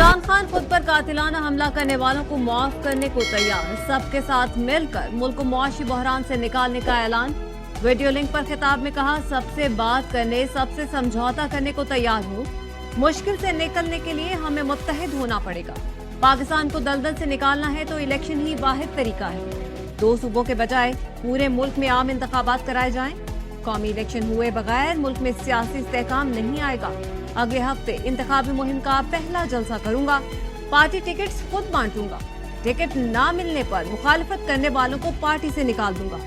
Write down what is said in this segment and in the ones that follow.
इमरान खान खुद पर कातिलाना हमला करने वालों को माफ करने को तैयार, सबके साथ मिलकर मुल्क को मुआशी बहरान से निकालने का ऐलान। वीडियो लिंक पर खिताब में कहा, सबसे बात करने, सबसे समझौता करने को तैयार हूँ। मुश्किल से निकलने के लिए हमें मुत्तहिद होना पड़ेगा। पाकिस्तान को दलदल से निकालना है तो इलेक्शन ही वाहिद तरीका है। 2 सूबों के बजाय पूरे मुल्क में आम इंतखाबात कराए जाएं। कौमी इलेक्शन हुए बगैर मुल्क में सियासी इस्तेहकाम नहीं आएगा। अगले हफ्ते इंतखाबी मुहिम का पहला जलसा करूंगा। पार्टी टिकट्स खुद बांटूंगा। टिकट ना मिलने पर मुखालिफत करने वालों को पार्टी से निकाल दूंगा।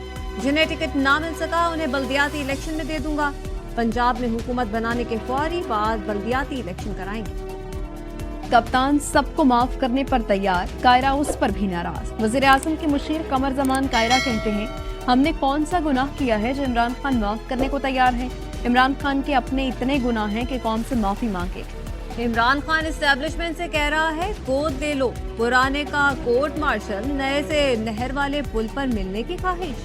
जिन्हें टिकट ना मिल सका उन्हें बल्दियाती इलेक्शन में दे दूंगा। पंजाब में हुकूमत बनाने के फौरी बाद बल्दियाती इलेक्शन कराएंगे। कप्तान सबको माफ करने पर तैयार, कायरा उस पर भी नाराज। वजीर आजम के मुशीर कमर जमान कायरा कहते हैं, हमने कौन सा गुनाह किया है जो इमरान खान माफ करने को तैयार है। इमरान खान के अपने इतने गुनाह हैं कि कौम से माफी मांगे। इमरान खान एस्टेब्लिशमेंट से कह रहा है, गोद दे लो। पुराने का कोर्ट मार्शल, नए से नहर वाले पुल पर मिलने की ख्वाहिश।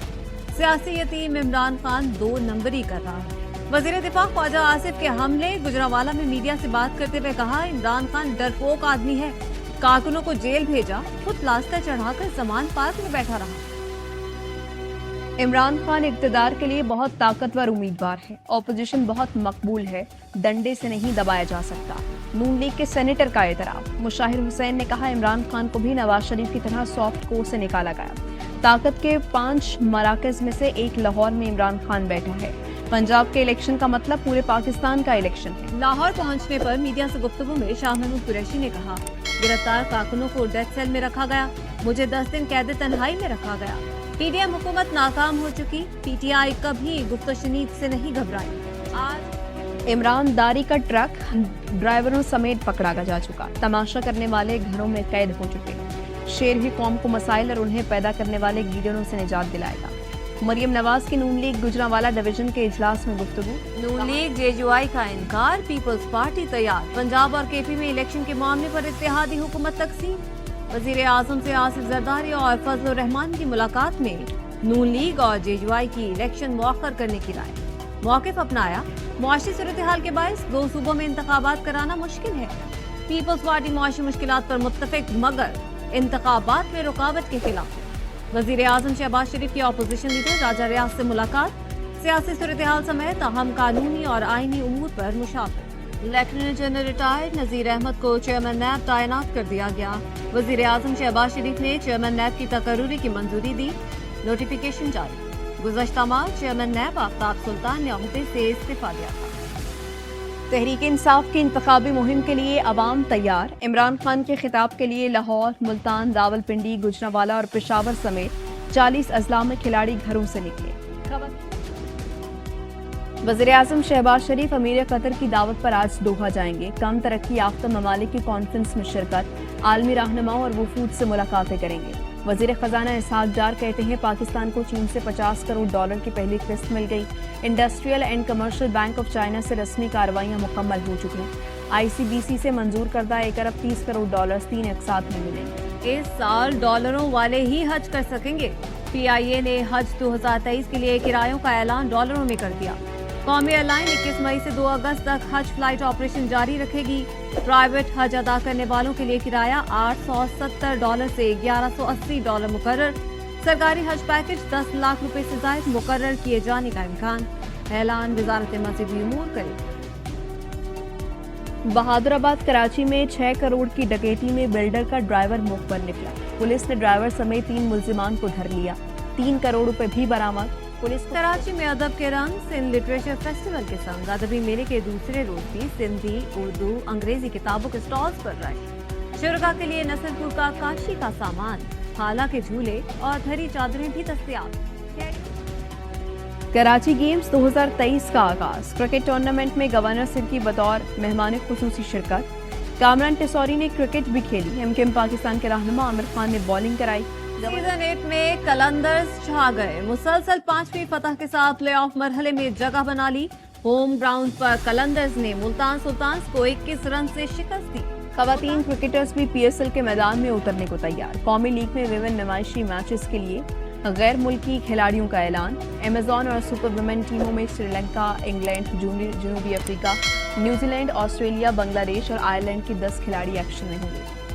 सियासी यतीम इमरान खान 2 नंबरी कर रहा है। वजीर दिफा ख्वाजा आसिफ के हमले। गुजरांवाला में मीडिया से बात करते हुए कहा, इमरान खान डरपोक आदमी है। कारकुनों को जेल भेजा, खुद प्लास्टर चढ़ाकर जमान पार्क में बैठा रहा। इमरान खान इक़्तिदार के लिए बहुत ताकतवर उम्मीदवार है। ऑपोजिशन बहुत मकबूल है, डंडे से नहीं दबाया जा सकता। नून लीग के सेनेटर का एतराफ। मुशाहिर हुसैन ने कहा, इमरान खान को भी नवाज शरीफ की तरह सॉफ्ट कोर से निकाला गया। ताकत के 5 मराकज में से एक लाहौर में इमरान खान बैठा है। पंजाब के इलेक्शन का मतलब पूरे पाकिस्तान का इलेक्शन है। लाहौर पहुंचने पर मीडिया से गुफ्तगू में शाह महमूद कुरैशी ने कहा, गिरफ्तार कारकुनों को डेथ सेल में रखा गया। मुझे 10 दिन कैद तन्हाई में रखा गया। पीडीएम हुकूमत नाकाम हो चुकी। पीटीआई कभी गुफ्तो शनीद से नहीं घबराई। आज इमरान दारी का ट्रक ड्राइवरों समेत पकड़ा जा चुका। तमाशा करने वाले घरों में कैद हो चुके। शेर ही कौम को मसाइल और उन्हें पैदा करने वाले लीडरों से निजात दिलाएगा। मरियम नवाज की नून लीग गुजरांवाला डिवीजन के इजलास में गुफ्तगू। नून लीग जेजेआई का इनकार, पीपल्स पार्टी तैयार। पंजाब और केपी में इलेक्शन के मामले पर इत्तेहादी हुकूमत तकसीम। वजीर आजम से आसिफ जरदारी और फजल रहमान की मुलाकात में नून लीग और जेजेआई की इलेक्शन मुअख्खर करने की राय। मौक़िफ़ अपनाया, मुआशी सूरत-ए-हाल के बायस 2 सूबों में इंतखाबात कराना मुश्किल है। पीपल्स पार्टी मुआशी मुश्किलात पर मुत्तफिक मगर इंतखाबात में रुकावट के खिलाफ। वजीर आजम शहबाज शरीफ की अपोजिशन लीडर राजा रियाज से मुलाकात। सियासी सूरत-ए-हाल समेत अहम कानूनी और आईनी उमूर पर मुशावरत। लेफ्टिनेंट जनरल रिटायर्ड नज़ीर अहमद को चेयरमैन नैब तैनात कर दिया गया। वजीर आजम शहबाज शरीफ ने चेयरमैन नैब की तकर्रुरी की मंजूरी दी। नोटिफिकेशन जारी। गुज़श्ता माह चेयरमैन नैब आफ्ताब सुल्तान ने ओहदे से इस्तीफा दिया था। तहरीक इंसाफ की इंतखाबी मुहिम के लिए अवाम तैयार। इमरान खान के खिताब के लिए लाहौर, मुल्तान, रावलपिंडी, गुजरांवाला और पेशावर समेत 40 अजला में खिलाड़ी घरों से निकले। वज़ीर आज़म शहबाज शरीफ अमीर कतर की दावत पर आज दोहा जाएंगे। कम तरक्की याफ्ता ममालिक की कॉन्फ्रेंस में शिरकत, आलमी रहनुमाओं और वफूद से मुलाकातें करेंगे। वज़ीर ख़जाना इसहाक डार कहते हैं, पाकिस्तान को चीन से $50 करोड़ की पहली किस्त मिल गई। Industrial and commercial bank of China से रस्मी कार्रवाइयाँ मुकम्मल हो चुकी हैं। ICBC से मंजूर करदा $1 अरब $30 करोड़ 3 अक़सात में मिलेंगे। इस साल डॉलरों वाले ही हज कर सकेंगे। PIA ने हज 2023 के लिए किरायों का ऐलान डॉलरों में कर दिया। कौमी एयरलाइन 21 मई से 2 अगस्त तक हज फ्लाइट ऑपरेशन जारी रखेगी। प्राइवेट हज अदा करने वालों के लिए किराया $870 से $1180 मुकर्रर। सरकारी हज पैकेज 10 लाख रुपए से ज़ायद मुकर्रर किए जाने का इम्कान। ऐलान वजारत मज़ीदी उमूर करेगी। बहादुराबाद कराची में 6 करोड़ की डकैती में बिल्डर का ड्राइवर मुखबर निकला। पुलिस ने ड्राइवर समेत 3 मुल्जिमान को धर लिया। 3 करोड़ रुपए भी बरामद। पुलिस कराची में अदब के रंग सिंध लिटरेचर फेस्टिवल के संग अदबी मेले के दूसरे रोज भी सिंधी, उर्दू, अंग्रेजी किताबों के स्टॉल्स पर रहे। शुरगा के लिए नसलपुर का काशी का सामान, हाला के झूले और धरी चादरें भी दस्तयाब। कराची गेम्स 2023 का आगाज। क्रिकेट टूर्नामेंट में गवर्नर सिंध की बतौर मेहमान खुसूसी शिरकत। कामरान टिसौरी ने क्रिकेट भी खेली। एमकेएम पाकिस्तान के रहनुमा आमिर खान ने बॉलिंग कराई। सीजन 8 में कलंदर्स छा गए। मुसलसल 5वीं फतह के साथ प्लेऑफ मरहले में जगह बना ली। होम ग्राउंड पर कलंदर्स ने मुल्तान सुल्तान्स को 21 रन से शिकस्त दी। खवातीन क्रिकेटर्स भी PSL के मैदान में उतरने को तैयार। कौमी लीग में विमेन नुमाइशी मैचेस के लिए غیر ملکی کھلاڑیوں کا اعلان، ایمیزون اور سپر ویمن ٹیموں میں سری لنکا، انگلینڈ، جنوبی افریقہ، نیوزی لینڈ، آسٹریلیا، بنگلہ دیش اور آئرلینڈ کے 10 کھلاڑی ایکشن میں ہوں گے۔